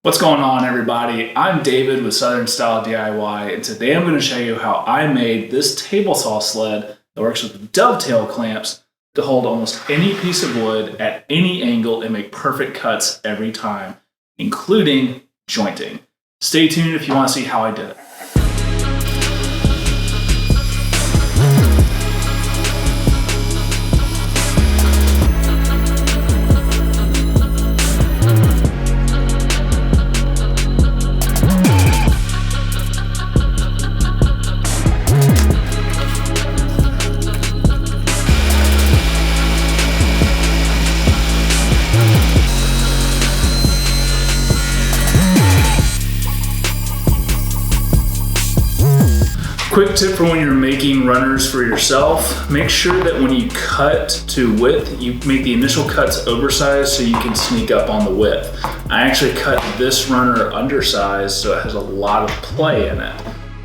What's going on, everybody? I'm David with Southern Style DIY, and today I'm going to show you how I made this table saw sled that works with dovetail clamps to hold almost any piece of wood at any angle and make perfect cuts every time, including jointing. Stay tuned if you want to see how I did it. Quick tip for when you're making runners for yourself, make sure that when you cut to width, you make the initial cuts oversized so you can sneak up on the width. I actually cut this runner undersized so it has a lot of play in it.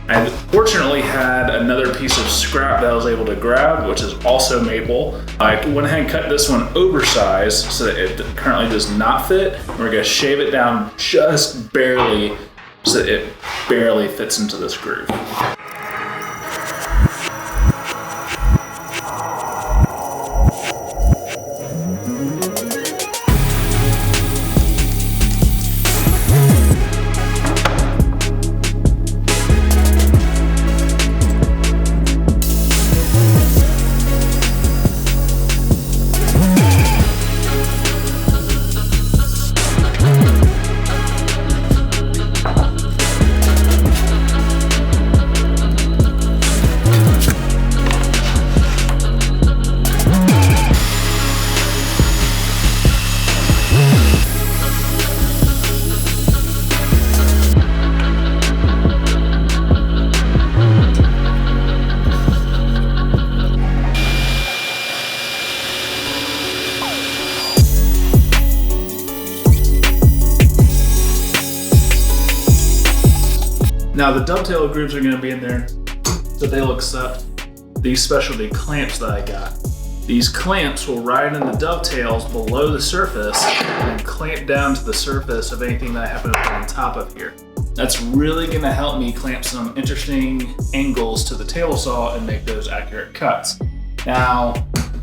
I fortunately had another piece of scrap that I was able to grab, which is also maple. I went ahead and cut this one oversized so that it currently does not fit. We're gonna shave it down just barely so that it barely fits into this groove. Now the dovetail grooves are going to be in there so they'll accept these specialty clamps that I got. These clamps will ride in the dovetails below the surface and clamp down to the surface of anything that I happen to put on top of here. That's really going to help me clamp some interesting angles to the table saw and make those accurate cuts. Now,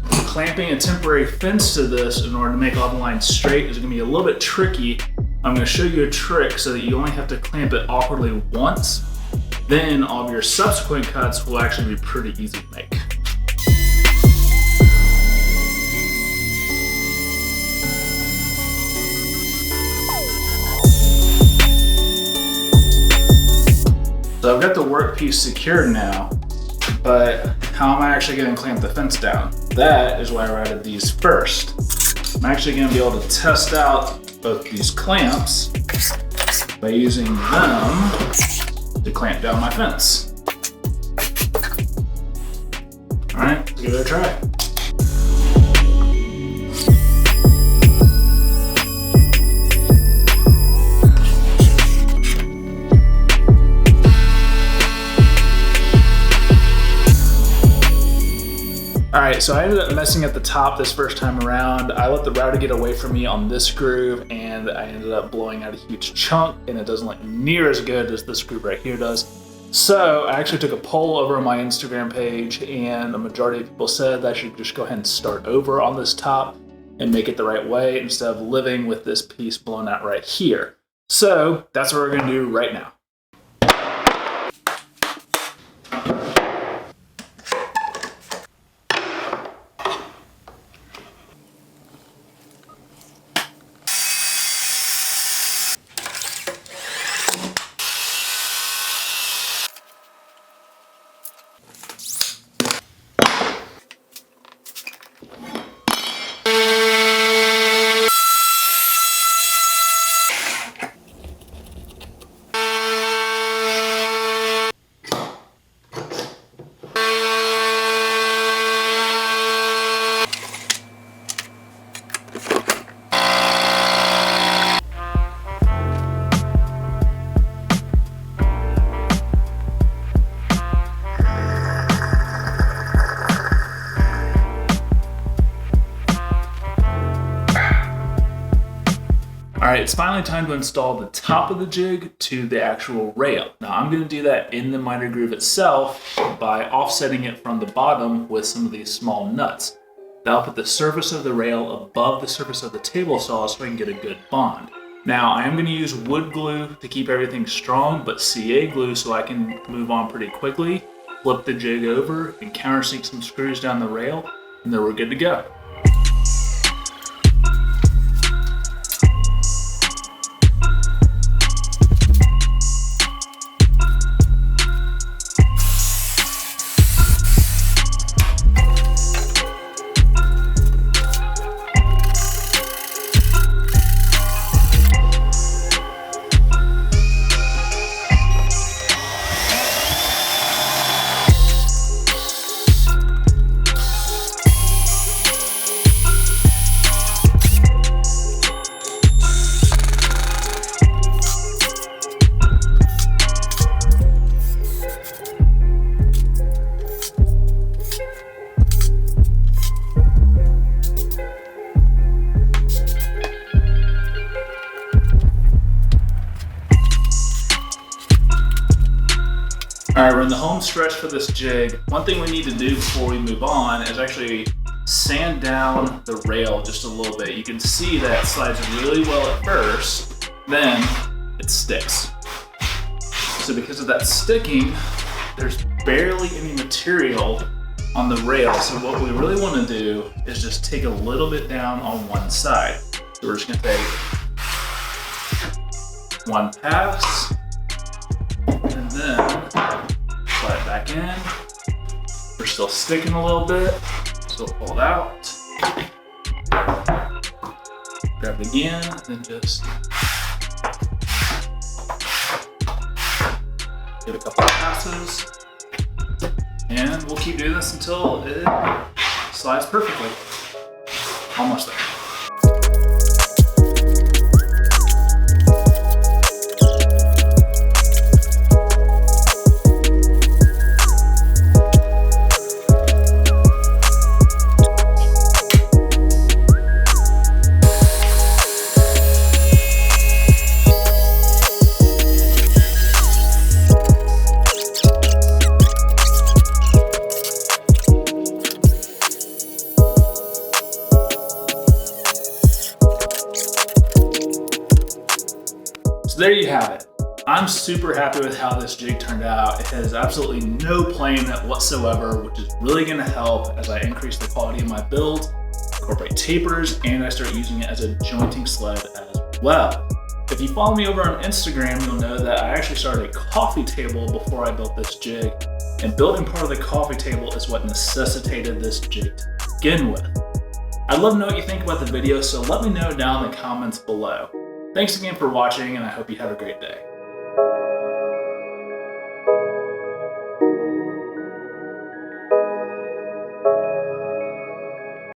clamping a temporary fence to this in order to make all the lines straight is going to be a little bit tricky. I'm going to show you a trick so that you only have to clamp it awkwardly once. Then all of your subsequent cuts will actually be pretty easy to make. So I've got the workpiece secured now, but how am I actually going to clamp the fence down? That is why I added these first. I'm actually going to be able to test out both these clamps by using them to clamp down my fence. All right, let's give it a try. Alright, so I ended up messing at the top this first time around. I let the router get away from me on this groove and I ended up blowing out a huge chunk and it doesn't look near as good as this groove right here does. So I actually took a poll over on my Instagram page and the majority of people said that I should just go ahead and start over on this top and make it the right way instead of living with this piece blown out right here. So that's what we're going to do right now. it's finally time to install the top of the jig to the actual rail. Now I'm going to do that in the miter groove itself by offsetting it from the bottom with some of these small nuts. That'll put the surface of the rail above the surface of the table saw so I can get a good bond. Now I am going to use wood glue to keep everything strong, but CA glue so I can move on pretty quickly, flip the jig over and countersink some screws down the rail, and then we're good to go. All right, we're in the home stretch for this jig. One thing we need to do before we move on is actually sand down the rail just a little bit. You can see that slides really well at first, then it sticks. So because of that sticking, there's barely any material on the rail. So what we really want to do is just take a little bit down on one side. So we're just gonna take one pass, and then slide it back in. We're still sticking a little bit, so pull it out. Grab it again, and then just give it a couple of passes. And we'll keep doing this until it slides perfectly. Almost there. So there you have it. I'm super happy with how this jig turned out. It has absolutely no play in it whatsoever, which is really gonna help as I increase the quality of my build, incorporate tapers, and I start using it as a jointing sled as well. If you follow me over on Instagram, you'll know that I actually started a coffee table before I built this jig, and building part of the coffee table is what necessitated this jig to begin with. I'd love to know what you think about the video, so let me know down in the comments below. Thanks again for watching, and I hope you have a great day.